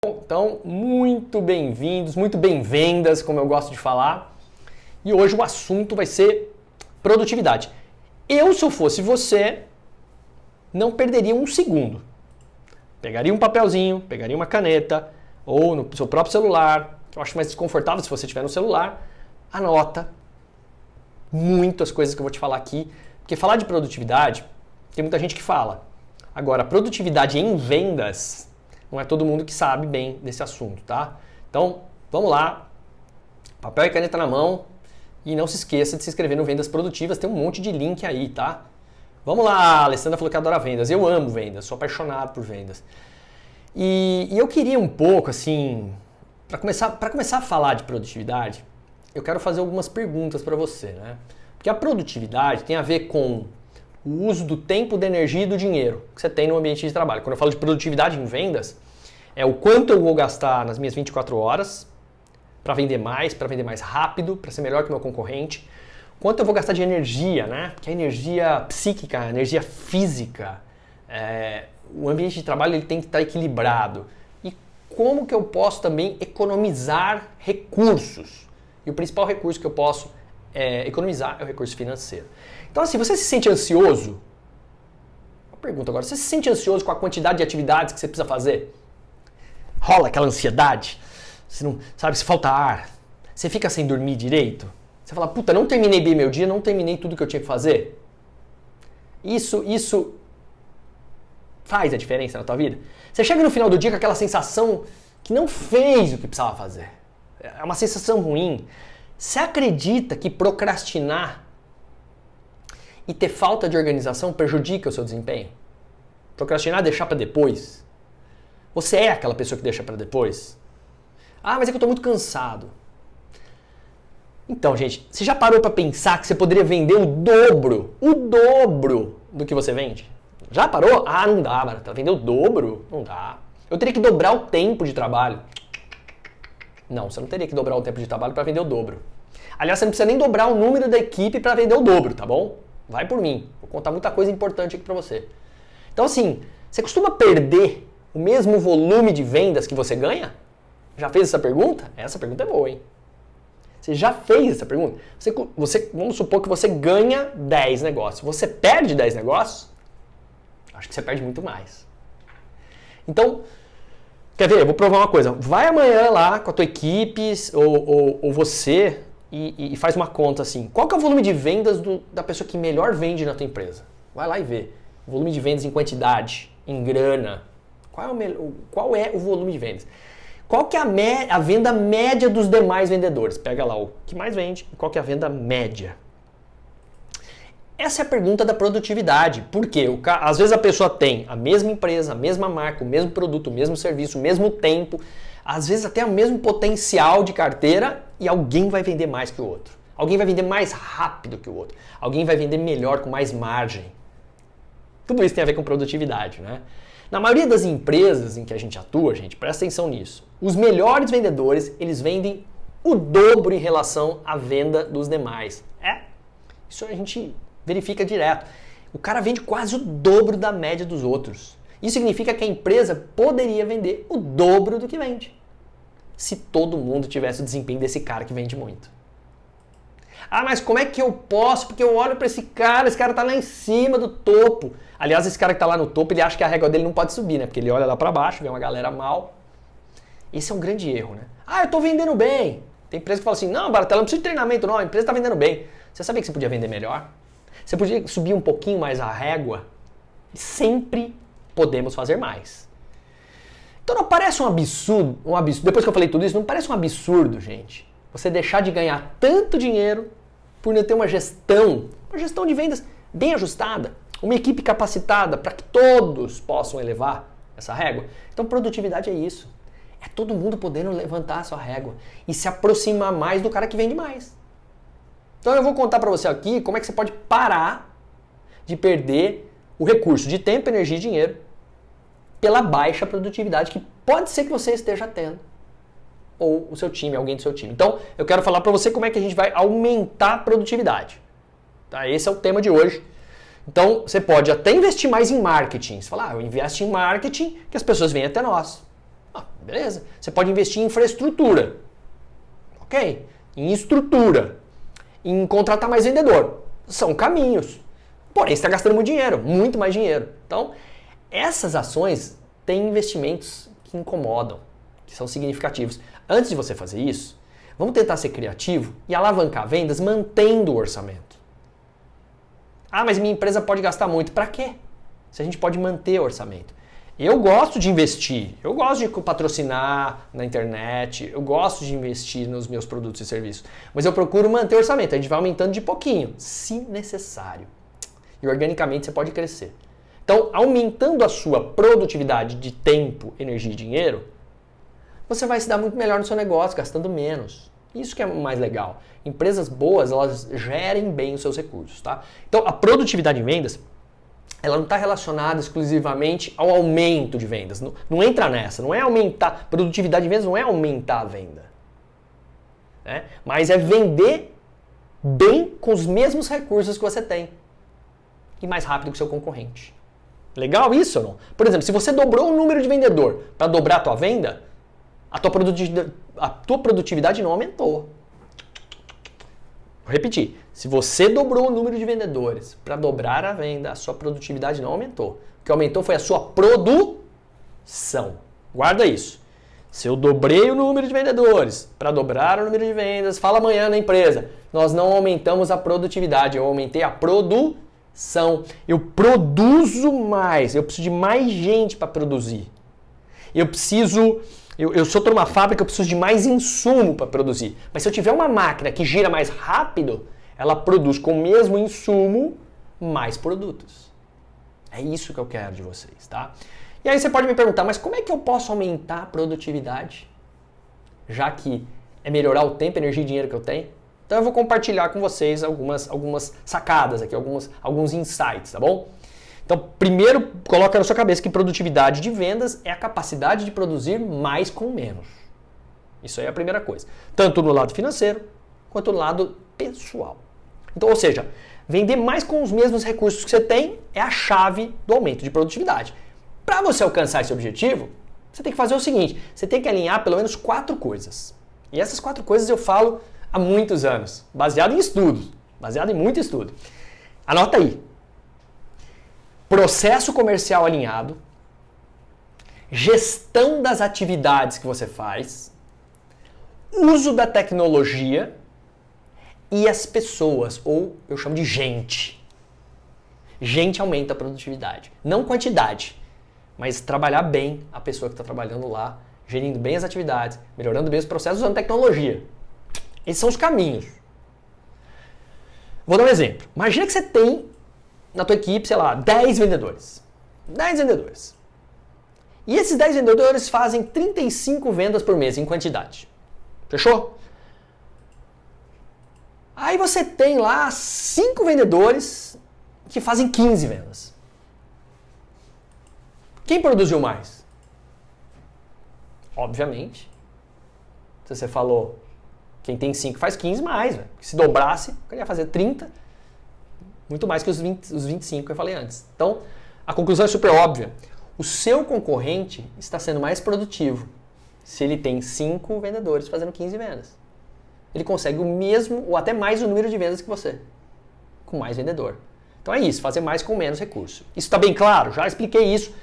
Então, muito bem-vindos, muito bem-vindas, como eu gosto de falar. E hoje o assunto vai ser produtividade. Eu, se eu fosse você, não perderia um segundo. Pegaria um papelzinho, pegaria uma caneta, ou no seu próprio celular, que eu acho mais desconfortável se você tiver no celular, anota muito as coisas que eu vou te falar aqui. Porque falar de produtividade, tem muita gente que fala. Agora, produtividade em vendas, não é todo mundo que sabe bem desse assunto, tá? Então, vamos lá. Papel e caneta na mão. E não se esqueça de se inscrever no Vendas Produtivas. Tem um monte de link aí, tá? Vamos lá. A Alessandra falou que adora vendas. Eu amo vendas. Sou apaixonado por vendas. E eu queria um pouco, assim... Para começar a falar de produtividade, eu quero fazer algumas perguntas para você, né? Porque a produtividade tem a ver com o uso do tempo, da energia e do dinheiro que você tem no ambiente de trabalho. Quando eu falo de produtividade em vendas, é o quanto eu vou gastar nas minhas 24 horas para vender mais rápido, para ser melhor que o meu concorrente. Quanto eu vou gastar de energia, né? Que a energia psíquica, a energia física, o ambiente de trabalho ele tem que estar equilibrado. E como que eu posso também economizar recursos? E o principal recurso que eu posso economizar é o recurso financeiro. Então, assim, você se sente ansioso? Uma pergunta agora. Você se sente ansioso com a quantidade de atividades que você precisa fazer? Rola aquela ansiedade? Você não sabe se falta ar? Você fica sem dormir direito? Você fala, puta, não terminei bem meu dia, não terminei tudo que eu tinha que fazer? Isso faz a diferença na tua vida? Você chega no final do dia com aquela sensação que não fez o que precisava fazer. É uma sensação ruim. Você acredita que procrastinar e ter falta de organização prejudica o seu desempenho? Procrastinar, deixar para depois? Você é aquela pessoa que deixa para depois? Ah, mas é que eu estou muito cansado. Então, gente, você já parou para pensar que você poderia vender o dobro do que você vende? Já parou? Ah, não dá, Barata. Vender o dobro? Não dá. Eu teria que dobrar o tempo de trabalho. Não, você não teria que dobrar o tempo de trabalho para vender o dobro. Aliás, você não precisa nem dobrar o número da equipe para vender o dobro, tá bom? Vai por mim. Vou contar muita coisa importante aqui para você. Então, assim, você costuma perder o mesmo volume de vendas que você ganha? Já fez essa pergunta? Essa pergunta é boa, hein? Você já fez essa pergunta? Vamos supor que você ganha 10 negócios. Você perde 10 negócios? Acho que você perde muito mais. Então, quer ver? Eu vou provar uma coisa. Vai amanhã lá com a tua equipe ou você e faz uma conta assim. Qual que é o volume de vendas da pessoa que melhor vende na tua empresa? Vai lá e vê. O volume de vendas em quantidade, em grana. Qual é o volume de vendas? Qual que é a venda média dos demais vendedores? Pega lá o que mais vende e qual que é a venda média. Essa é a pergunta da produtividade. Por quê? Às vezes a pessoa tem a mesma empresa, a mesma marca, o mesmo produto, o mesmo serviço, o mesmo tempo, às vezes até o mesmo potencial de carteira e alguém vai vender mais que o outro. Alguém vai vender mais rápido que o outro. Alguém vai vender melhor, com mais margem. Tudo isso tem a ver com produtividade, né? Na maioria das empresas em que a gente atua, gente, presta atenção nisso. Os melhores vendedores, eles vendem o dobro em relação à venda dos demais. Isso a gente verifica direto. O cara vende quase o dobro da média dos outros. Isso significa que a empresa poderia vender o dobro do que vende. Se todo mundo tivesse o desempenho desse cara que vende muito. Ah, mas como é que eu posso? Porque eu olho para esse cara tá lá em cima do topo. Aliás, esse cara que tá lá no topo, ele acha que a régua dele não pode subir, né? Porque ele olha lá para baixo, vê uma galera mal. Esse é um grande erro, né? Ah, eu tô vendendo bem. Tem empresa que fala assim, não, Baratella, não precisa de treinamento não, a empresa tá vendendo bem. Você sabia que você podia vender melhor? Você podia subir um pouquinho mais a régua? Sempre podemos fazer mais. Então não parece um absurdo, depois que eu falei tudo isso, não parece um absurdo, gente, você deixar de ganhar tanto dinheiro por não ter uma gestão de vendas bem ajustada, uma equipe capacitada para que todos possam elevar essa régua? Então produtividade é isso. É todo mundo podendo levantar a sua régua e se aproximar mais do cara que vende mais. Então eu vou contar para você aqui como é que você pode parar de perder o recurso de tempo, energia e dinheiro pela baixa produtividade que pode ser que você esteja tendo. Ou o seu time, alguém do seu time. Então eu quero falar para você como é que a gente vai aumentar a produtividade. Tá? Esse é o tema de hoje. Então você pode até investir mais em marketing. Você fala, eu investo em marketing que as pessoas venham até nós. Beleza. Você pode investir em infraestrutura. Ok. Em estrutura. Em contratar mais vendedor. São caminhos. Porém, você está gastando muito mais dinheiro. Então, essas ações têm investimentos que incomodam, que são significativos. Antes de você fazer isso, vamos tentar ser criativo e alavancar vendas mantendo o orçamento. Ah, mas minha empresa pode gastar muito. Para quê? Se a gente pode manter o orçamento. Eu gosto de investir, eu gosto de patrocinar na internet, eu gosto de investir nos meus produtos e serviços, mas eu procuro manter o orçamento, a gente vai aumentando de pouquinho, se necessário. E organicamente você pode crescer. Então, aumentando a sua produtividade de tempo, energia e dinheiro, você vai se dar muito melhor no seu negócio, gastando menos. Isso que é o mais legal. Empresas boas, elas gerem bem os seus recursos, tá? Então, a produtividade em vendas, ela não está relacionada exclusivamente ao aumento de vendas. Não entra nessa, não é aumentar. Produtividade em vendas não é aumentar a venda. Né? Mas é vender bem com os mesmos recursos que você tem. E mais rápido que o seu concorrente. Legal isso ou não? Por exemplo, se você dobrou o número de vendedor para dobrar a tua venda, a tua produtividade não aumentou. Vou repetir. Se você dobrou o número de vendedores para dobrar a venda, a sua produtividade não aumentou. O que aumentou foi a sua produção. Guarda isso. Se eu dobrei o número de vendedores para dobrar o número de vendas, fala amanhã na empresa. Nós não aumentamos a produtividade, eu aumentei a produção. Eu produzo mais, eu preciso de mais gente para produzir. Eu sou numa fábrica, eu preciso de mais insumo para produzir. Mas se eu tiver uma máquina que gira mais rápido, ela produz com o mesmo insumo mais produtos. É isso que eu quero de vocês, tá? E aí você pode me perguntar, mas como é que eu posso aumentar a produtividade? Já que é melhorar o tempo, energia e dinheiro que eu tenho? Então eu vou compartilhar com vocês algumas sacadas aqui, alguns insights, tá bom? Então, primeiro, coloca na sua cabeça que produtividade de vendas é a capacidade de produzir mais com menos. Isso aí é a primeira coisa. Tanto no lado financeiro, quanto no lado pessoal. Então, ou seja, vender mais com os mesmos recursos que você tem é a chave do aumento de produtividade. Para você alcançar esse objetivo, você tem que fazer o seguinte, você tem que alinhar pelo menos 4 coisas. E essas 4 coisas eu falo há muitos anos, baseado em estudos, baseado em muito estudo. Anota aí. Processo comercial alinhado, gestão das atividades que você faz, uso da tecnologia e as pessoas, ou eu chamo de gente. Gente aumenta a produtividade. Não quantidade, mas trabalhar bem a pessoa que está trabalhando lá, gerindo bem as atividades, melhorando bem os processos, usando tecnologia. Esses são os caminhos. Vou dar um exemplo. Imagina que você tem na tua equipe, sei lá, 10 vendedores. 10 vendedores. E esses 10 vendedores fazem 35 vendas por mês em quantidade. Fechou? Aí você tem lá 5 vendedores que fazem 15 vendas. Quem produziu mais? Obviamente. Se você falou, quem tem 5 faz 15 mais. Véio. Se dobrasse, eu ia fazer 30. Muito mais que os 25 que eu falei antes. Então, a conclusão é super óbvia. O seu concorrente está sendo mais produtivo se ele tem 5 vendedores fazendo 15 vendas. Ele consegue o mesmo ou até mais o número de vendas que você, com mais vendedor. Então é isso, fazer mais com menos recurso. Isso está bem claro? Já expliquei isso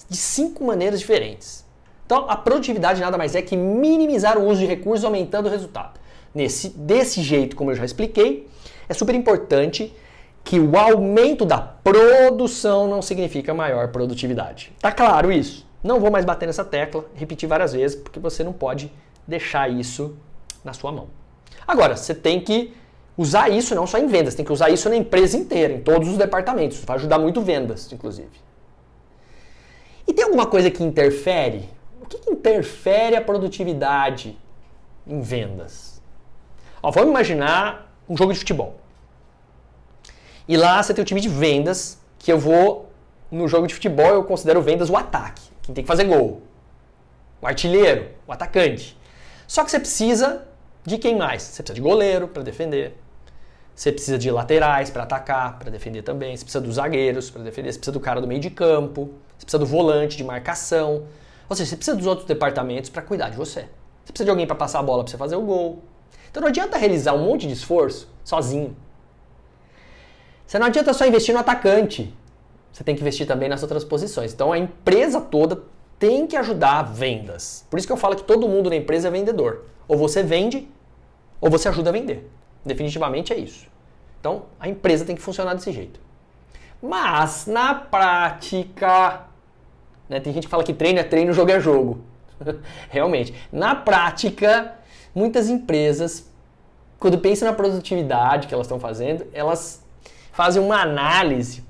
de 5 maneiras diferentes. Então, a produtividade nada mais é que minimizar o uso de recursos aumentando o resultado. Desse jeito, como eu já expliquei, é super importante que o aumento da produção não significa maior produtividade. Tá claro isso? Não vou mais bater nessa tecla, repetir várias vezes, porque você não pode deixar isso na sua mão. Agora, você tem que usar isso não só em vendas, tem que usar isso na empresa inteira, em todos os departamentos. Vai ajudar muito vendas, inclusive. E tem alguma coisa que interfere? O que interfere a produtividade em vendas? Vamos imaginar um jogo de futebol. E lá você tem o time de vendas, que no jogo de futebol eu considero vendas o ataque, quem tem que fazer gol. O artilheiro, o atacante. Só que você precisa de quem mais? Você precisa de goleiro para defender. Você precisa de laterais para atacar, para defender também. Você precisa dos zagueiros para defender. Você precisa do cara do meio de campo. Você precisa do volante de marcação. Ou seja, você precisa dos outros departamentos para cuidar de você. Você precisa de alguém para passar a bola para você fazer o gol. Então não adianta realizar um monte de esforço sozinho. Você não adianta só investir no atacante. Você tem que investir também nas outras posições. Então a empresa toda tem que ajudar vendas. Por isso que eu falo que todo mundo na empresa é vendedor. Ou você vende, ou você ajuda a vender. Definitivamente é isso. Então a empresa tem que funcionar desse jeito. Mas na prática, né, tem gente que fala que treino é treino, jogo é jogo. Realmente. Na prática, muitas empresas, quando pensam na produtividade que elas estão fazendo, elas fazem uma análise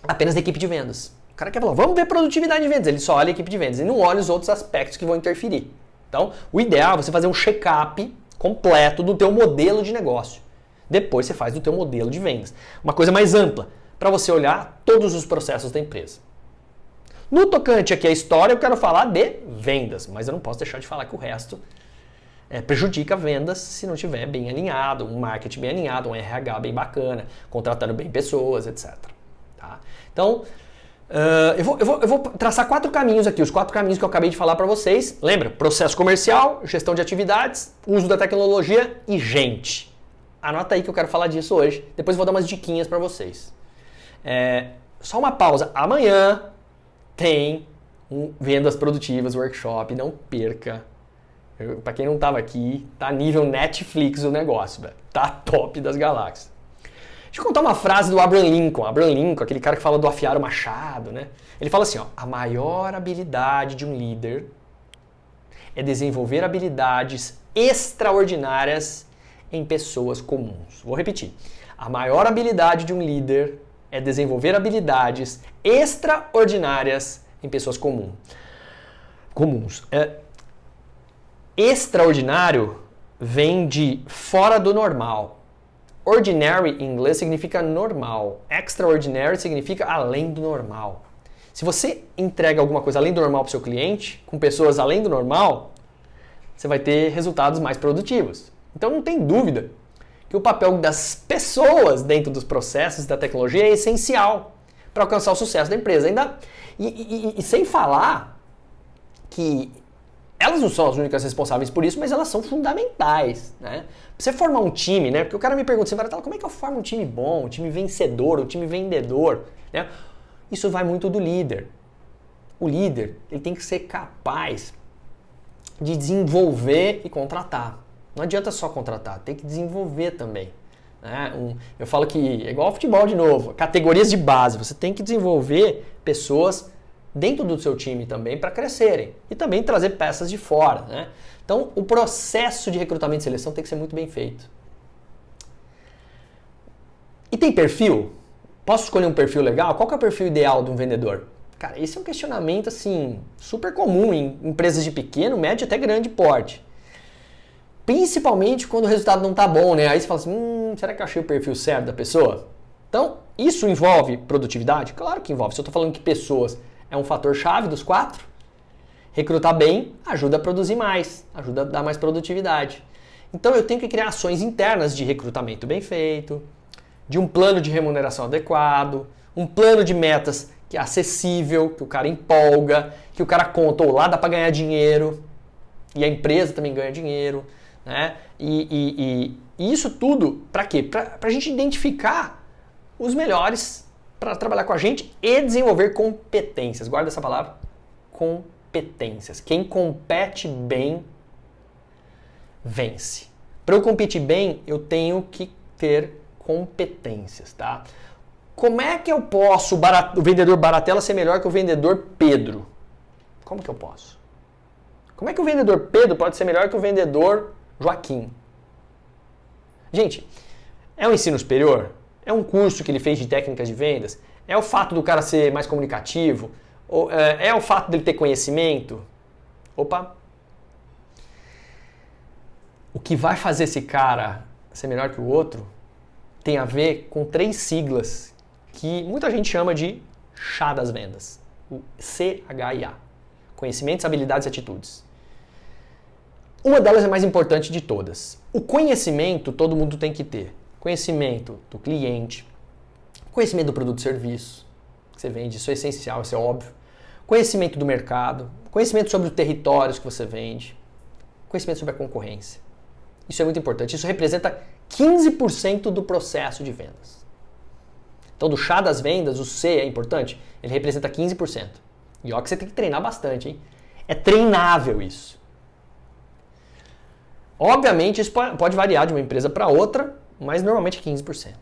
apenas da equipe de vendas. O cara quer falar, vamos ver produtividade de vendas. Ele só olha a equipe de vendas e não olha os outros aspectos que vão interferir. Então, o ideal é você fazer um check-up completo do teu modelo de negócio. Depois você faz do teu modelo de vendas. Uma coisa mais ampla, para você olhar todos os processos da empresa. No tocante aqui à história, eu quero falar de vendas, mas eu não posso deixar de falar que o resto prejudica vendas se não tiver bem alinhado, um marketing bem alinhado, um RH bem bacana, contratando bem pessoas, etc. Tá? Então, eu vou traçar 4 caminhos aqui, os 4 caminhos que eu acabei de falar para vocês. Lembra? Processo comercial, gestão de atividades, uso da tecnologia e gente. Anota aí que eu quero falar disso hoje. Depois eu vou dar umas diquinhas para vocês. Só uma pausa. Amanhã tem um Vendas Produtivas Workshop. Não perca. Para quem não estava aqui, tá nível Netflix o negócio, velho. Tá top das galáxias. Deixa eu contar uma frase do Abraham Lincoln. Abraham Lincoln, aquele cara que fala do afiar o machado, né? Ele fala assim, ó, a maior habilidade de um líder é desenvolver habilidades extraordinárias em pessoas comuns. Vou repetir. A maior habilidade de um líder é desenvolver habilidades extraordinárias em pessoas comuns. Extraordinário vem de fora do normal. Ordinary em inglês significa normal. Extraordinary significa além do normal. Se você entrega alguma coisa além do normal para o seu cliente, com pessoas além do normal, você vai ter resultados mais produtivos. Então não tem dúvida que o papel das pessoas dentro dos processos da tecnologia é essencial para alcançar o sucesso da empresa. E sem falar que elas não são as únicas responsáveis por isso, mas elas são fundamentais, né? Pra você formar um time, né? Porque o cara me pergunta assim, como é que eu formo um time bom, um time vencedor, um time vendedor, né? Isso vai muito do líder. O líder, ele tem que ser capaz de desenvolver e contratar. Não adianta só contratar, tem que desenvolver também. Né? Eu falo que é igual ao futebol de novo, categorias de base. Você tem que desenvolver pessoas dentro do seu time também para crescerem e também trazer peças de fora. Né? Então, o processo de recrutamento e seleção tem que ser muito bem feito. E tem perfil? Posso escolher um perfil legal? Qual que é o perfil ideal de um vendedor? Cara, esse é um questionamento assim super comum em empresas de pequeno, médio até grande porte. Principalmente quando o resultado não está bom, né? Aí você fala assim, será que eu achei o perfil certo da pessoa? Então, isso envolve produtividade? Claro que envolve. Se eu estou falando que pessoas é um fator chave dos 4, recrutar bem ajuda a produzir mais, ajuda a dar mais produtividade. Então eu tenho que criar ações internas de recrutamento bem feito, de um plano de remuneração adequado, um plano de metas que é acessível, que o cara empolga, que o cara conta, ou lá dá para ganhar dinheiro, e a empresa também ganha dinheiro, né? E isso tudo para quê? Para a gente identificar os melhores para trabalhar com a gente e desenvolver competências. Guarda essa palavra, competências. Quem compete bem, vence. Para eu competir bem, eu tenho que ter competências, tá? Como é que eu posso, o vendedor Baratella, ser melhor que o vendedor Pedro? Como que eu posso? Como é que o vendedor Pedro pode ser melhor que o vendedor Joaquim? Gente, é um ensino superior? É um curso que ele fez de técnicas de vendas? É o fato do cara ser mais comunicativo? É o fato dele ter conhecimento? Opa! O que vai fazer esse cara ser melhor que o outro tem a ver com 3 siglas que muita gente chama de chá das vendas. O CHIA. Conhecimentos, habilidades e atitudes. Uma delas é a mais importante de todas. O conhecimento todo mundo tem que ter. Conhecimento do cliente, conhecimento do produto e serviço que você vende, isso é essencial, isso é óbvio. conhecimento do mercado, conhecimento sobre os territórios que você vende, conhecimento sobre a concorrência. Isso é muito importante. Isso representa 15% do processo de vendas. Então, do chá das vendas, o C é importante, ele representa 15%. E ó que você tem que treinar bastante, hein? É treinável isso. Obviamente, isso pode variar de uma empresa para outra, mas normalmente é 15%.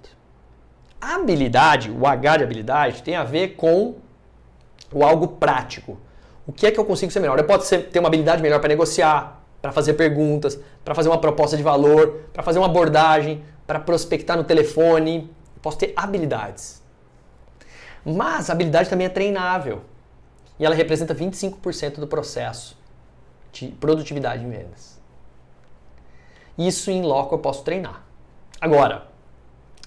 A habilidade, o H de habilidade, tem a ver com o algo prático. O que é que eu consigo ser melhor? Eu posso ter uma habilidade melhor para negociar, para fazer perguntas, para fazer uma proposta de valor, para fazer uma abordagem, para prospectar no telefone. Eu posso ter habilidades. Mas a habilidade também é treinável. E ela representa 25% do processo de produtividade em vendas. Isso em loco eu posso treinar. Agora,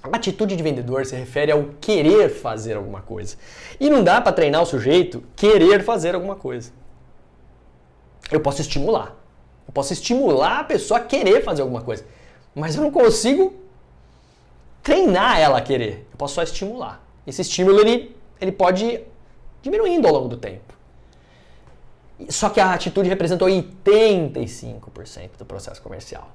a atitude de vendedor se refere ao querer fazer alguma coisa. E não dá para treinar o sujeito querer fazer alguma coisa. Eu posso estimular. Eu posso estimular a pessoa a querer fazer alguma coisa. Mas eu não consigo treinar ela a querer. Eu posso só estimular. Esse estímulo ele pode ir diminuindo ao longo do tempo. Só que a atitude representa 85% do processo comercial.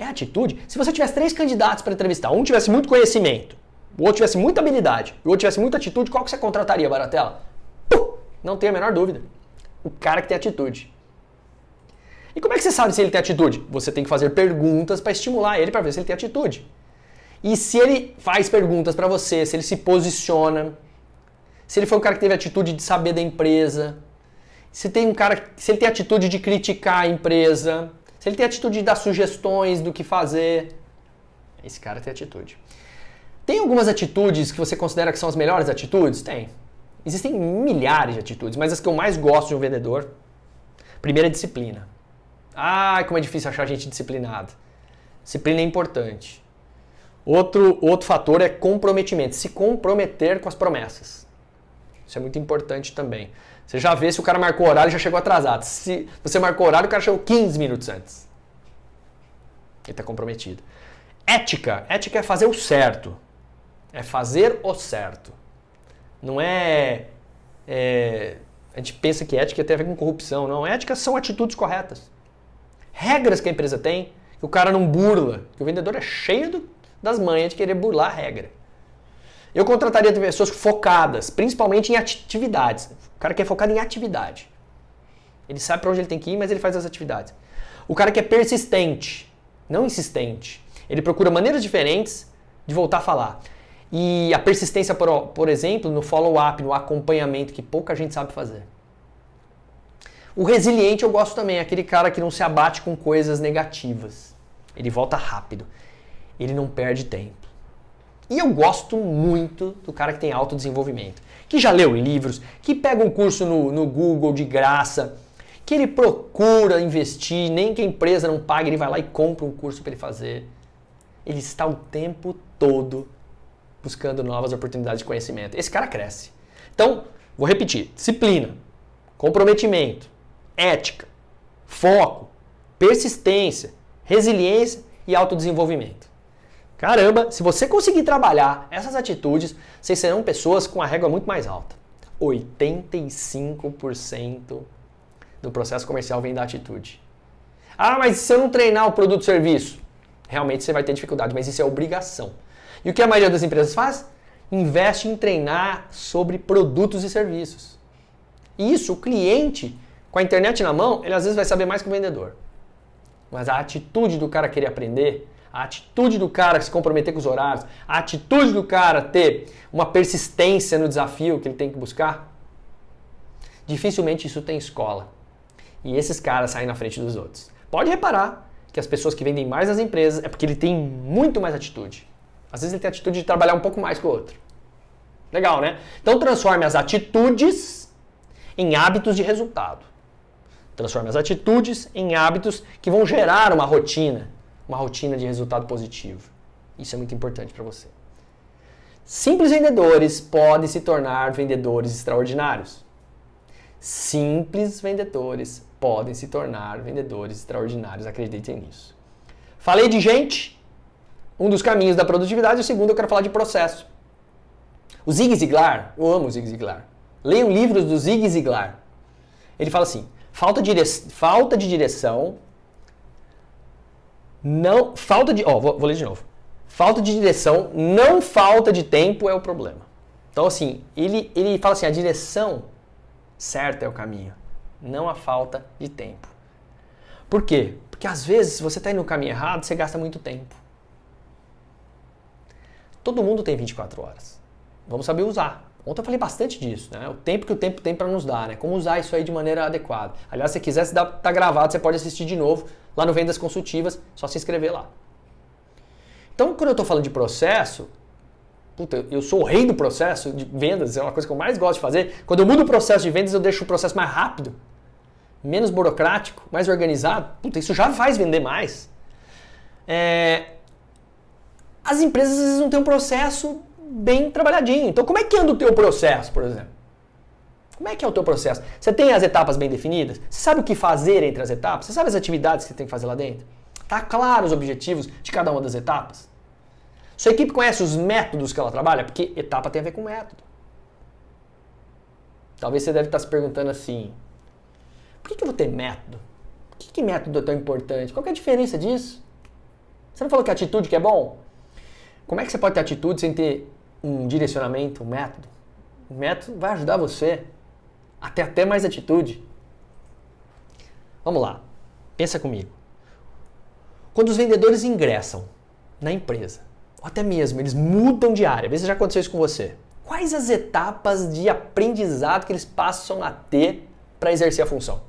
É a atitude. Se você tivesse 3 candidatos para entrevistar, um tivesse muito conhecimento, o outro tivesse muita habilidade, e o outro tivesse muita atitude, qual que você contrataria, Baratella? Não tenho a menor dúvida. O cara que tem atitude. E como é que você sabe se ele tem atitude? Você tem que fazer perguntas para estimular ele para ver se ele tem atitude. E se ele faz perguntas para você, se ele se posiciona, se ele foi um cara que teve atitude de saber da empresa, se ele tem atitude de criticar a empresa, se ele tem atitude de dar sugestões do que fazer, esse cara tem atitude. Tem algumas atitudes que você considera que são as melhores atitudes? Tem. Existem milhares de atitudes, mas as que eu mais gosto de um vendedor, primeiro é disciplina. Como é difícil achar gente disciplinada. Disciplina é importante. Outro fator é comprometimento. Se comprometer com as promessas. Isso é muito importante também. Você já vê se o cara marcou horário e já chegou atrasado. Se você marcou horário, o cara chegou 15 minutos antes. Ele está comprometido. Ética. Ética é fazer o certo. É fazer o certo. Não é... A gente pensa que ética tem a ver com corrupção. Não, ética são atitudes corretas. Regras que a empresa tem, que o cara não burla. Que o vendedor é cheio das manhas de querer burlar a regra. Eu contrataria pessoas focadas, principalmente em atividades. O cara que é focado em atividade. Ele sabe para onde ele tem que ir, mas ele faz as atividades. O cara que é persistente, não insistente. Ele procura maneiras diferentes de voltar a falar. E a persistência, por exemplo, no follow-up, no acompanhamento, que pouca gente sabe fazer. O resiliente eu gosto também, aquele cara que não se abate com coisas negativas. Ele volta rápido. Ele não perde tempo. E eu gosto muito do cara que tem autodesenvolvimento, que já leu livros, que pega um curso no Google de graça, que ele procura investir, nem que a empresa não pague, ele vai lá e compra um curso para ele fazer. Ele está o tempo todo buscando novas oportunidades de conhecimento. Esse cara cresce. Então, vou repetir, disciplina, comprometimento, ética, foco, persistência, resiliência e autodesenvolvimento. Caramba, se você conseguir trabalhar essas atitudes, vocês serão pessoas com a régua muito mais alta. 85% do processo comercial vem da atitude. Mas se eu não treinar o produto ou serviço, realmente você vai ter dificuldade, mas isso é obrigação. E o que a maioria das empresas faz? Investe em treinar sobre produtos e serviços. E isso, o cliente, com a internet na mão, ele às vezes vai saber mais que o vendedor. Mas a atitude do cara querer aprender, a atitude do cara se comprometer com os horários, a atitude do cara ter uma persistência no desafio que ele tem que buscar, dificilmente isso tem escola. E esses caras saem na frente dos outros. Pode reparar que as pessoas que vendem mais nas empresas é porque ele tem muito mais atitude. Às vezes ele tem a atitude de trabalhar um pouco mais que o outro. Legal, né? Então transforme as atitudes em hábitos de resultado. Transforme as atitudes em hábitos que vão gerar uma rotina de resultado positivo. Isso é muito importante para você. Simples vendedores podem se tornar vendedores extraordinários. Simples vendedores podem se tornar vendedores extraordinários, acreditem nisso. Falei de gente, um dos caminhos da produtividade, o segundo eu quero falar de processo. O Zig Ziglar, eu amo o Zig Ziglar. Leiam livros do Zig Ziglar. Ele fala assim, falta de direção, não, vou ler de novo. Falta de direção, não falta de tempo é o problema. Então assim, ele fala assim, a direção certa é o caminho, não a falta de tempo. Por quê? Porque às vezes, se você está indo no caminho errado, você gasta muito tempo. Todo mundo tem 24 horas. Vamos saber usar. Ontem eu falei bastante disso, né? O tempo que o tempo tem para nos dar, né? Como usar isso aí de maneira adequada. Aliás, se quiser, tá gravado, você pode assistir de novo lá no Vendas Consultivas, só se inscrever lá. Então, quando eu estou falando de processo, eu sou o rei do processo de vendas, é uma coisa que eu mais gosto de fazer. Quando eu mudo o processo de vendas, eu deixo o processo mais rápido, menos burocrático, mais organizado. Isso já faz vender mais. As empresas às vezes não têm um processo bem trabalhadinho. Então, como é que anda o teu processo, por exemplo? Como é que é o teu processo? Você tem as etapas bem definidas? Você sabe o que fazer entre as etapas? Você sabe as atividades que você tem que fazer lá dentro? Tá claro os objetivos de cada uma das etapas? Sua equipe conhece os métodos que ela trabalha? Porque etapa tem a ver com método. Talvez você deve estar se perguntando assim, por que eu vou ter método? Por que método é tão importante? Qual que é a diferença disso? Você não falou que atitude que é bom? Como é que você pode ter atitude sem ter um direcionamento, um método? O método vai ajudar você a ter até mais atitude. Vamos lá, pensa comigo. Quando os vendedores ingressam na empresa, ou até mesmo eles mudam de área, vê se já aconteceu isso com você. Quais as etapas de aprendizado que eles passam a ter para exercer a função?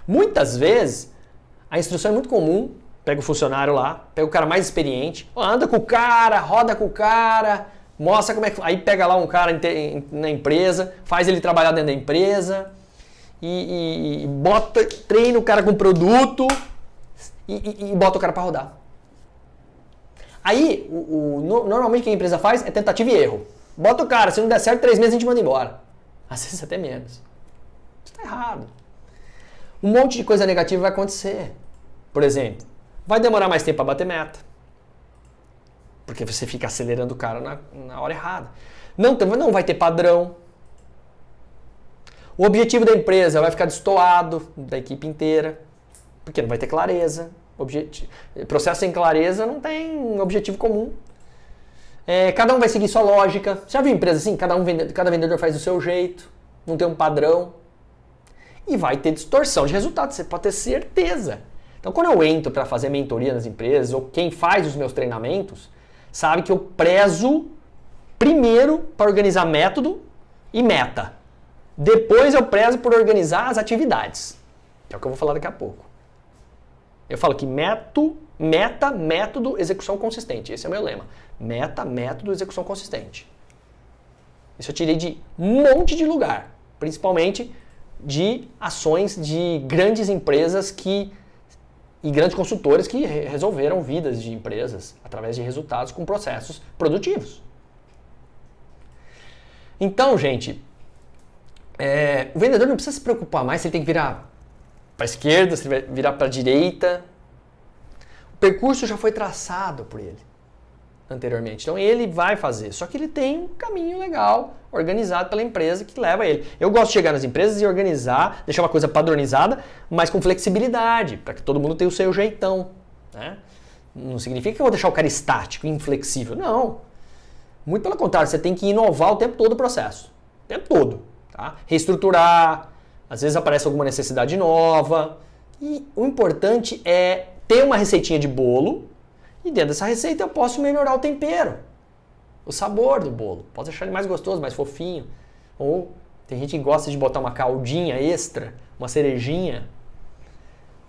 Muitas vezes, a instrução é muito comum, pega o funcionário lá, pega o cara mais experiente, anda com o cara, roda com o cara, mostra como é que... Aí pega lá um cara na empresa, faz ele trabalhar dentro da empresa e treina o cara com produto e bota o cara para rodar. Aí, normalmente o que a empresa faz é tentativa e erro. Bota o cara, se não der certo, 3 meses a gente manda embora. Às vezes até menos. Isso está errado. Um monte de coisa negativa vai acontecer. Por exemplo, vai demorar mais tempo para bater meta. Porque você fica acelerando o cara na hora errada. Não vai ter padrão. O objetivo da empresa vai ficar destoado da equipe inteira. Porque não vai ter clareza. Processo sem clareza não tem um objetivo comum. Cada um vai seguir sua lógica. Você já viu empresa assim? Cada vendedor faz do seu jeito. Não tem um padrão. E vai ter distorção de resultados, você pode ter certeza. Então, quando eu entro para fazer mentoria nas empresas, ou quem faz os meus treinamentos, sabe que eu prezo primeiro para organizar método e meta. Depois eu prezo por organizar as atividades. Que é o que eu vou falar daqui a pouco. Eu falo que meta, método, execução consistente. Esse é o meu lema. Meta, método, execução consistente. Isso eu tirei de um monte de lugar. Principalmente de ações de grandes empresas e grandes consultores que resolveram vidas de empresas através de resultados com processos produtivos. Então, gente, o vendedor não precisa se preocupar mais se ele tem que virar para a esquerda, se ele vai virar para a direita. O percurso já foi traçado por ele anteriormente. Então ele vai fazer, só que ele tem um caminho legal, organizado pela empresa que leva ele. Eu gosto de chegar nas empresas e organizar, deixar uma coisa padronizada, mas com flexibilidade, para que todo mundo tenha o seu jeitão. Né? Não significa que eu vou deixar o cara estático, inflexível. Não. Muito pelo contrário, você tem que inovar o tempo todo o processo. O tempo todo. Tá? Reestruturar, às vezes aparece alguma necessidade nova. E o importante é ter uma receitinha de bolo, e dentro dessa receita eu posso melhorar o tempero, o sabor do bolo. Posso deixar ele mais gostoso, mais fofinho. Ou tem gente que gosta de botar uma caldinha extra, uma cerejinha.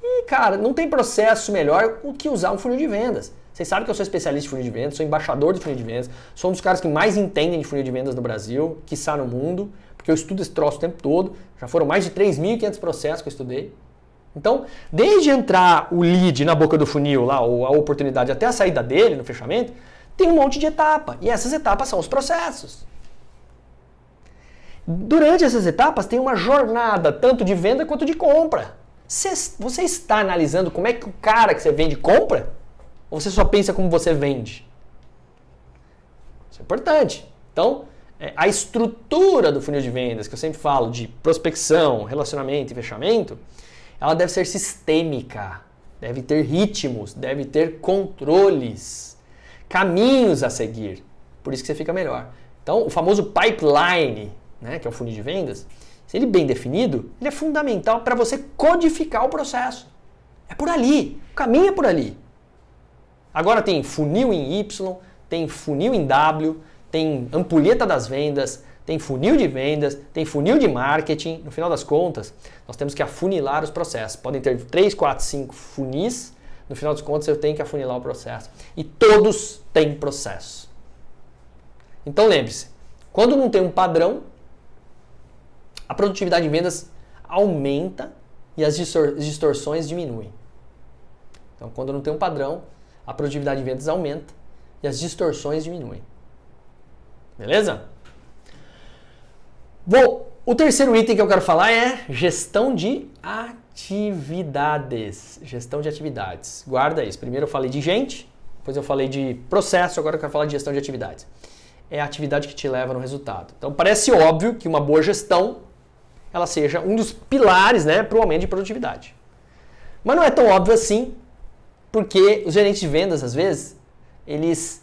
E, cara, não tem processo melhor do que usar um funil de vendas. Vocês sabem que eu sou especialista em funil de vendas, sou embaixador de funil de vendas, sou um dos caras que mais entendem de funil de vendas no Brasil, quiçá no mundo, porque eu estudo esse troço o tempo todo. Já foram mais de 3.500 processos que eu estudei. Então, desde entrar o lead na boca do funil, lá, ou a oportunidade até a saída dele, no fechamento, tem um monte de etapa. E essas etapas são os processos. Durante essas etapas tem uma jornada, tanto de venda quanto de compra. Você está analisando como é que o cara que você vende compra? Ou você só pensa como você vende? Isso é importante. Então, a estrutura do funil de vendas, que eu sempre falo de prospecção, relacionamento e fechamento, ela deve ser sistêmica, deve ter ritmos, deve ter controles, caminhos a seguir. Por isso que você fica melhor. Então, o famoso pipeline, né, que é o funil de vendas, se ele bem definido, ele é fundamental para você codificar o processo. É por ali, o caminho é por ali. Agora tem funil em Y, tem funil em W, tem ampulheta das vendas, tem funil de vendas, tem funil de marketing. No final das contas, nós temos que afunilar os processos. Podem ter 3, 4, 5 funis. No final das contas, eu tenho que afunilar o processo. E todos têm processo. Então lembre-se, quando não tem um padrão, a produtividade de vendas aumenta e as distorções diminuem. Então, quando não tem um padrão, a produtividade de vendas aumenta e as distorções diminuem. Beleza? Bom, o terceiro item que eu quero falar é gestão de atividades. Gestão de atividades. Guarda isso. Primeiro eu falei de gente, depois eu falei de processo, agora eu quero falar de gestão de atividades. É a atividade que te leva no resultado. Então parece óbvio que uma boa gestão ela seja um dos pilares, né, para o aumento de produtividade. Mas não é tão óbvio assim, porque os gerentes de vendas, às vezes, eles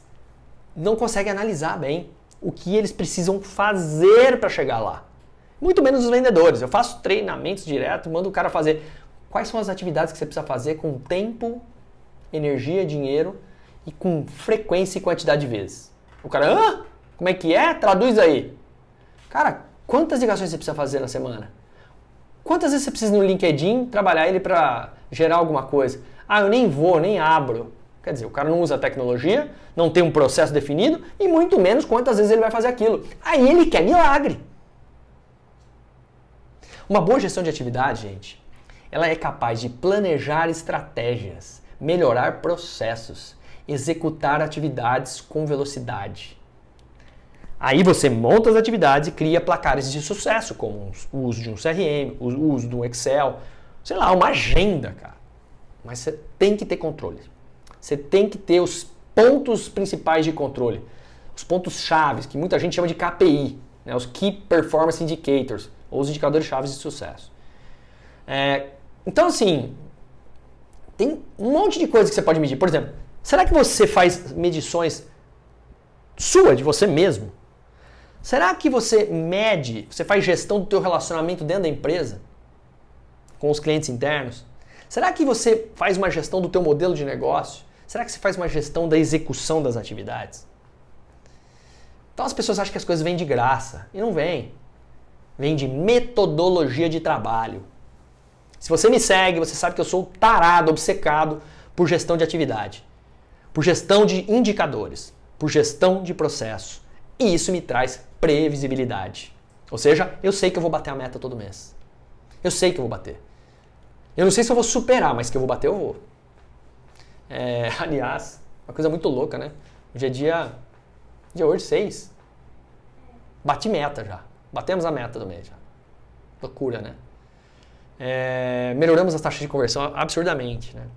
não conseguem analisar bem o que eles precisam fazer para chegar lá. Muito menos os vendedores. Eu faço treinamentos direto, mando o cara fazer quais são as atividades que você precisa fazer com tempo, energia, dinheiro e com frequência e quantidade de vezes. O cara, como é que é? Traduz aí. Cara, quantas ligações você precisa fazer na semana? Quantas vezes você precisa no LinkedIn trabalhar ele para gerar alguma coisa? Eu nem vou, nem abro. Quer dizer, o cara não usa tecnologia, não tem um processo definido e muito menos quantas vezes ele vai fazer aquilo. Aí ele quer milagre. Uma boa gestão de atividade, gente, ela é capaz de planejar estratégias, melhorar processos, executar atividades com velocidade. Aí você monta as atividades e cria placares de sucesso, como o uso de um CRM, o uso de um Excel, sei lá, uma agenda, cara. Mas você tem que ter controle. Você tem que ter os pontos principais de controle. Os pontos chaves, que muita gente chama de KPI, né? Os Key Performance Indicators, ou os indicadores chaves de sucesso. Então, assim, tem um monte de coisa que você pode medir. Por exemplo, será que você faz medições de você mesmo? Será que você mede, você faz gestão do teu relacionamento dentro da empresa? Com os clientes internos? Será que você faz uma gestão do teu modelo de negócio? Será que você faz uma gestão da execução das atividades? Então as pessoas acham que as coisas vêm de graça. E não vêm. Vem de metodologia de trabalho. Se você me segue, você sabe que eu sou tarado, obcecado por gestão de atividade. Por gestão de indicadores. Por gestão de processo. E isso me traz previsibilidade. Ou seja, eu sei que eu vou bater a meta todo mês. Eu sei que eu vou bater. Eu não sei se eu vou superar, mas que eu vou bater, eu vou. Aliás, uma coisa muito louca, né? Hoje é dia hoje, 6. Bati meta já. Batemos a meta do mês já. Loucura, né? Melhoramos as taxas de conversão absurdamente, né?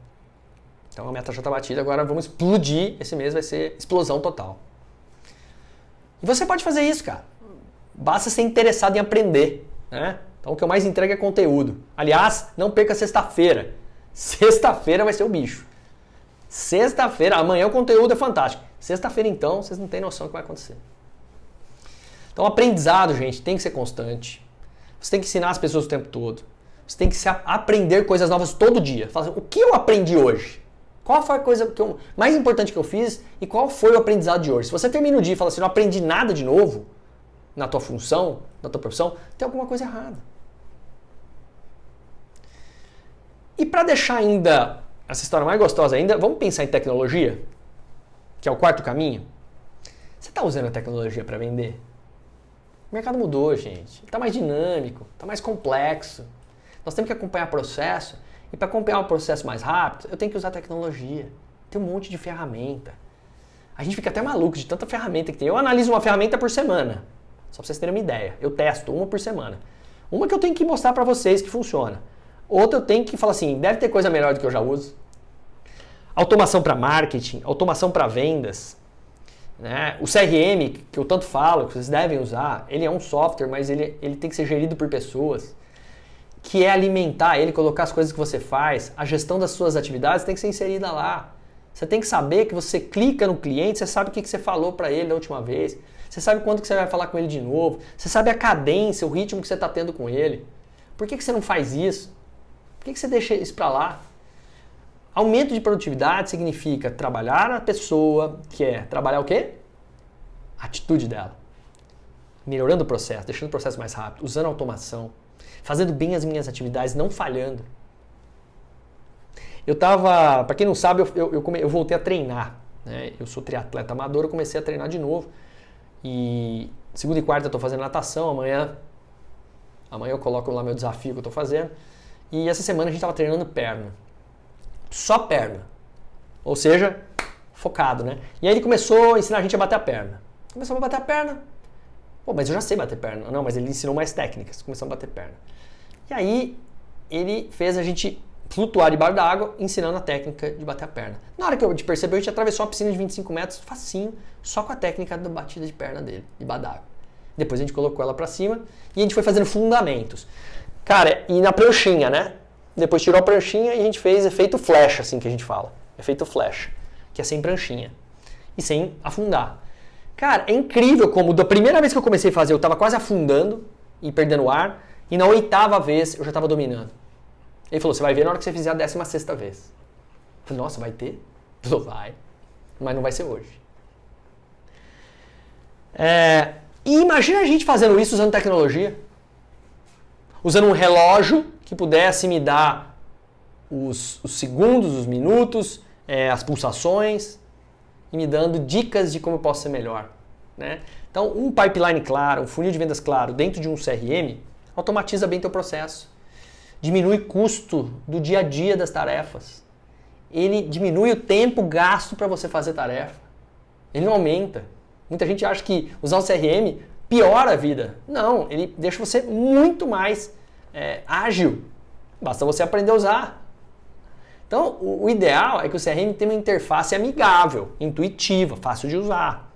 Então a meta já está batida, agora vamos explodir. Esse mês vai ser explosão total. E você pode fazer isso, cara. Basta ser interessado em aprender, né? Então o que eu mais entrego é conteúdo. Aliás, não perca sexta-feira. Sexta-feira vai ser o bicho. Sexta-feira, amanhã o conteúdo é fantástico. Sexta-feira então, vocês não têm noção do que vai acontecer. Então aprendizado, gente, tem que ser constante. Você tem que ensinar as pessoas o tempo todo. Você tem que aprender coisas novas todo dia. Fala assim, o que eu aprendi hoje? Qual foi a coisa mais importante que eu fiz e qual foi o aprendizado de hoje? Se você termina o dia e fala assim, não aprendi nada de novo na tua função, na tua profissão, tem alguma coisa errada. E para deixar ainda essa história mais gostosa ainda, vamos pensar em tecnologia, que é o quarto caminho. Você está usando a tecnologia para vender? O mercado mudou, gente. Está mais dinâmico, está mais complexo. Nós temos que acompanhar o processo. E para acompanhar o processo mais rápido, eu tenho que usar tecnologia. Tem um monte de ferramenta. A gente fica até maluco de tanta ferramenta que tem. Eu analiso uma ferramenta por semana. Só para vocês terem uma ideia. Eu testo uma por semana. Uma que eu tenho que mostrar para vocês que funciona. Outra eu tenho que falar assim, deve ter coisa melhor do que eu já uso. Automação para marketing, automação para vendas. né? O CRM, que eu tanto falo, que vocês devem usar, ele é um software, mas ele tem que ser gerido por pessoas, que é alimentar ele, colocar as coisas que você faz, a gestão das suas atividades tem que ser inserida lá. Você tem que saber que você clica no cliente, você sabe o que você falou para ele da última vez, você sabe quando que você vai falar com ele de novo, você sabe a cadência, o ritmo que você está tendo com ele. Por que você não faz isso? Por que você deixa isso para lá? Aumento de produtividade significa trabalhar a pessoa, que é trabalhar o quê? A atitude dela. Melhorando o processo, deixando o processo mais rápido, usando automação, fazendo bem as minhas atividades, não falhando. Eu tava, para quem não sabe, eu voltei a treinar, né? Eu sou triatleta amador, eu comecei a treinar de novo. E segunda e quarta eu tô fazendo natação, amanhã eu coloco lá meu desafio que eu tô fazendo. E essa semana a gente tava treinando perna. Só perna. Ou seja, focado, né? E aí ele começou a ensinar a gente a bater a perna. Começou a bater a perna. Pô, mas eu já sei bater perna. Não, mas ele ensinou mais técnicas. Começamos a bater perna. E aí ele fez a gente flutuar debaixo da água, ensinando a técnica de bater a perna. Na hora que eu percebi, a gente atravessou uma piscina de 25 metros, facinho, só com a técnica da batida de perna dele, debaixo da água. Depois a gente colocou ela pra cima e a gente foi fazendo fundamentos. Cara, e na pranchinha, né? Depois tirou a pranchinha e a gente fez efeito flecha, assim que a gente fala. Efeito flecha, que é sem pranchinha e sem afundar. Cara, é incrível como da primeira vez que eu comecei a fazer, eu tava quase afundando e perdendo ar, e na 8ª vez eu já tava dominando. Ele falou, você vai ver na hora que você fizer a 16ª vez. Eu falei, nossa, vai ter? Ele falou, vai, mas não vai ser hoje. E imagina a gente fazendo isso usando tecnologia. Usando um relógio que pudesse me dar os segundos, os minutos, as pulsações, e me dando dicas de como eu posso ser melhor, né? Então, um pipeline claro, um funil de vendas claro dentro de um CRM automatiza bem teu processo. Diminui o custo do dia a dia das tarefas. Ele diminui o tempo gasto para você fazer tarefa. Ele não aumenta. Muita gente acha que usar o CRM piora a vida. Não, ele deixa você muito mais ágil. Basta você aprender a usar. Então, o ideal é que o CRM tenha uma interface amigável, intuitiva, fácil de usar,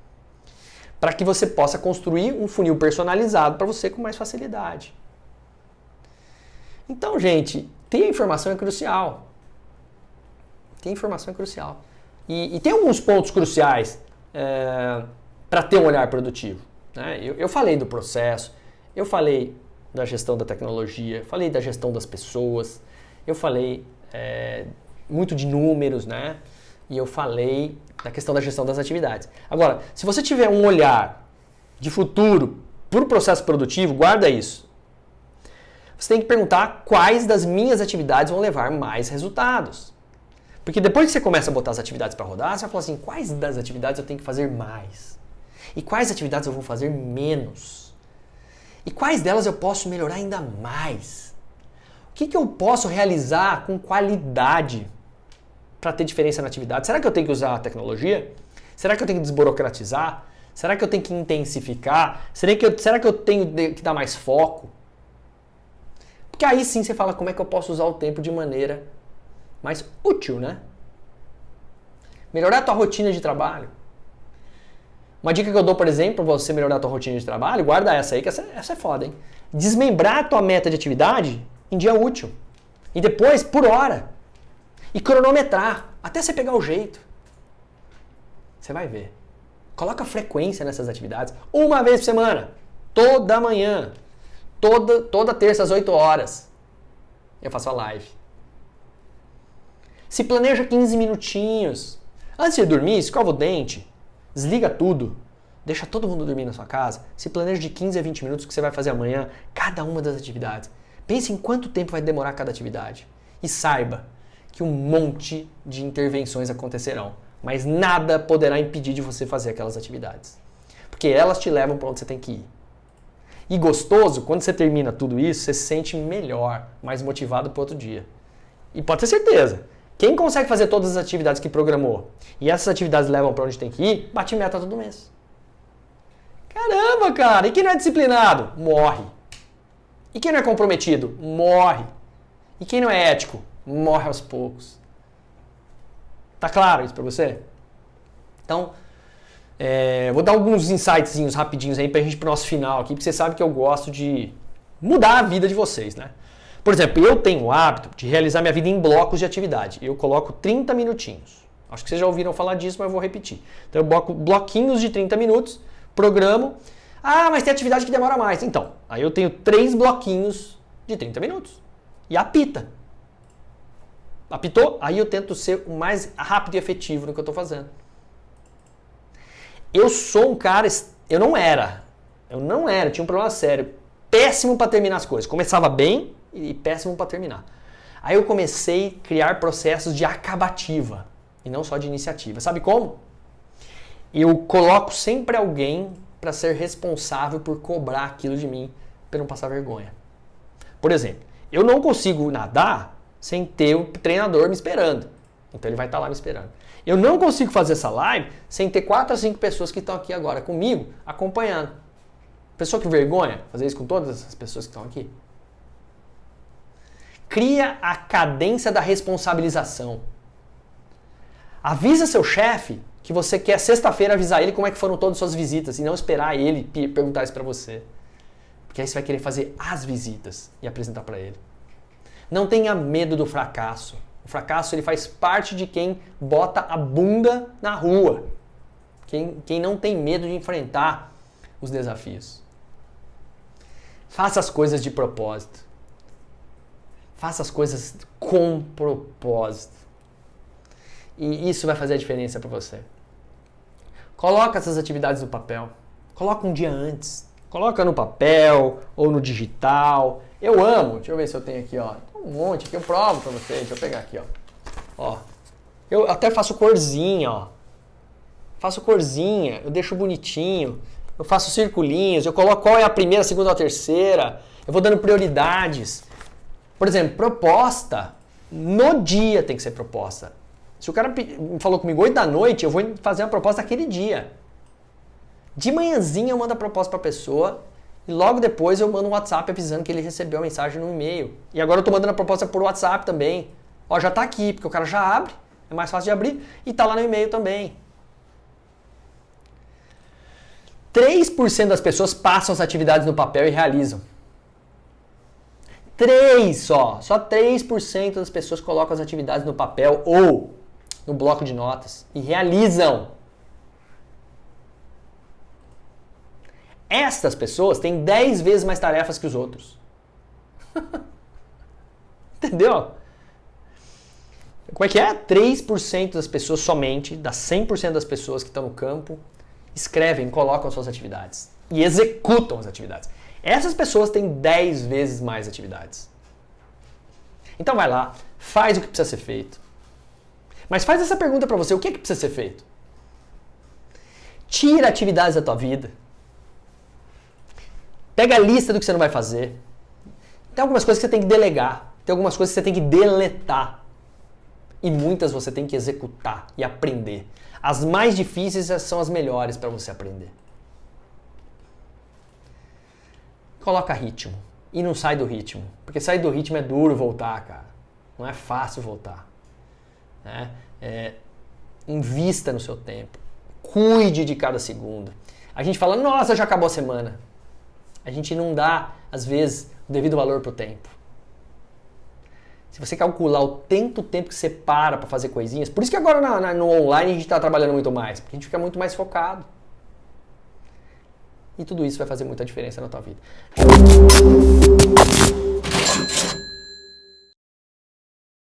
para que você possa construir um funil personalizado para você com mais facilidade. Então, gente, ter a informação é crucial. Ter informação é crucial. E tem alguns pontos cruciais para ter um olhar produtivo, né? Eu falei do processo, eu falei da gestão da tecnologia, falei da gestão das pessoas, eu falei muito de números, né? E eu falei da questão da gestão das atividades. Agora, se você tiver um olhar de futuro para o processo produtivo, guarda isso. Você tem que perguntar quais das minhas atividades vão levar mais resultados. Porque depois que você começa a botar as atividades para rodar, você vai falar assim, quais das atividades eu tenho que fazer mais? E quais atividades eu vou fazer menos? E quais delas eu posso melhorar ainda mais? O que eu posso realizar com qualidade para ter diferença na atividade? Será que eu tenho que usar a tecnologia? Será que eu tenho que desburocratizar? Será que eu tenho que intensificar? Será que eu tenho que dar mais foco? Porque aí sim você fala como é que eu posso usar o tempo de maneira mais útil, né? Melhorar a tua rotina de trabalho. Uma dica que eu dou, por exemplo, para você melhorar a tua rotina de trabalho, guarda essa aí, que essa é foda, hein? Desmembrar a tua meta de atividade em dia útil. E depois, por hora. E cronometrar, até você pegar o jeito. Você vai ver. Coloca frequência nessas atividades. Uma vez por semana. Toda manhã. Toda terça às 8 horas. Eu faço a live. Se planeja 15 minutinhos. Antes de dormir, escova o dente. Desliga tudo. Deixa todo mundo dormir na sua casa. Se planeja de 15 a 20 minutos que você vai fazer amanhã, cada uma das atividades. Pense em quanto tempo vai demorar cada atividade. E saiba que um monte de intervenções acontecerão. Mas nada poderá impedir de você fazer aquelas atividades. Porque elas te levam para onde você tem que ir. E gostoso, quando você termina tudo isso, você se sente melhor, mais motivado para outro dia. E pode ter certeza, quem consegue fazer todas as atividades que programou e essas atividades levam para onde tem que ir, bate meta todo mês. Caramba, cara! E quem não é disciplinado? Morre. E quem não é comprometido? Morre. E quem não é ético? Morre aos poucos. Tá claro isso para você? Então, Vou dar alguns insightzinhos rapidinhos aí pra gente pro nosso final aqui, porque você sabe que eu gosto de mudar a vida de vocês, né? Por exemplo, eu tenho o hábito de realizar minha vida em blocos de atividade. Eu coloco 30 minutinhos. Acho que vocês já ouviram falar disso, mas eu vou repetir. Então eu coloco bloquinhos de 30 minutos, programo. Ah, mas tem atividade que demora mais. Então, aí eu tenho 3 bloquinhos de 30 minutos. E apita. Apitou? Aí eu tento ser o mais rápido e efetivo no que eu estou fazendo. Eu sou um cara... Eu não era, tinha um problema sério. Péssimo para terminar as coisas. Começava bem e péssimo para terminar. Aí eu comecei a criar processos de acabativa e não só de iniciativa. Sabe como? Eu coloco sempre alguém para ser responsável por cobrar aquilo de mim, para não passar vergonha. Por exemplo, eu não consigo nadar sem ter o treinador me esperando. Então ele vai estar lá me esperando. Eu não consigo fazer essa live sem ter 4 a 5 pessoas que estão aqui agora comigo, acompanhando. Pessoa que vergonha fazer isso com todas essas pessoas que estão aqui? Cria a cadência da responsabilização. Avisa seu chefe que você quer sexta-feira avisar ele como é que foram todas as suas visitas e não esperar ele perguntar isso pra você. Porque aí você vai querer fazer as visitas e apresentar pra ele. Não tenha medo do fracasso. O fracasso ele faz parte de quem bota a bunda na rua. Quem não tem medo de enfrentar os desafios. Faça as coisas de propósito. Faça as coisas com propósito. E isso vai fazer a diferença para você. Coloca essas atividades no papel. Coloca um dia antes. Coloca no papel ou no digital. Eu amo. Deixa eu ver se eu tenho aqui, ó. Um monte aqui, eu provo para vocês. Deixa eu pegar aqui, ó. Eu até faço corzinha, ó. Faço corzinha, eu deixo bonitinho. Eu faço circulinhos, eu coloco qual é a primeira, a segunda ou a terceira. Eu vou dando prioridades. Por exemplo, proposta. No dia tem que ser proposta. Se o cara falou comigo 8 da noite, eu vou fazer a proposta naquele dia. De manhãzinha eu mando a proposta para a pessoa e logo depois eu mando um WhatsApp avisando que ele recebeu a mensagem no e-mail. E agora eu estou mandando a proposta por WhatsApp também. Ó, já está aqui, porque o cara já abre, é mais fácil de abrir e está lá no e-mail também. 3% das pessoas passam as atividades no papel e realizam. 3 só 3% das pessoas colocam as atividades no papel ou no bloco de notas e realizam. Estas pessoas têm 10 vezes mais tarefas que os outros. Entendeu? Como é que é? 3% das pessoas somente, das 100% das pessoas que estão no campo, escrevem, colocam as suas atividades e executam as atividades. Essas pessoas têm 10 vezes mais atividades. Então vai lá, faz o que precisa ser feito. Mas faz essa pergunta para você, o que precisa ser feito? Tira atividades da tua vida. Pega a lista do que você não vai fazer. Tem algumas coisas que você tem que delegar. Tem algumas coisas que você tem que deletar. E muitas você tem que executar e aprender. As mais difíceis são as melhores para você aprender. Coloca ritmo. E não sai do ritmo. Porque sair do ritmo é duro voltar, cara. Não é fácil voltar. Né? Invista no seu tempo. Cuide de cada segundo. A gente fala, nossa, já acabou a semana. A gente não dá, às vezes, o devido valor pro tempo. Se você calcular o tempo que você para fazer coisinhas, por isso que agora no online a gente está trabalhando muito mais, porque a gente fica muito mais focado. E tudo isso vai fazer muita diferença na tua vida.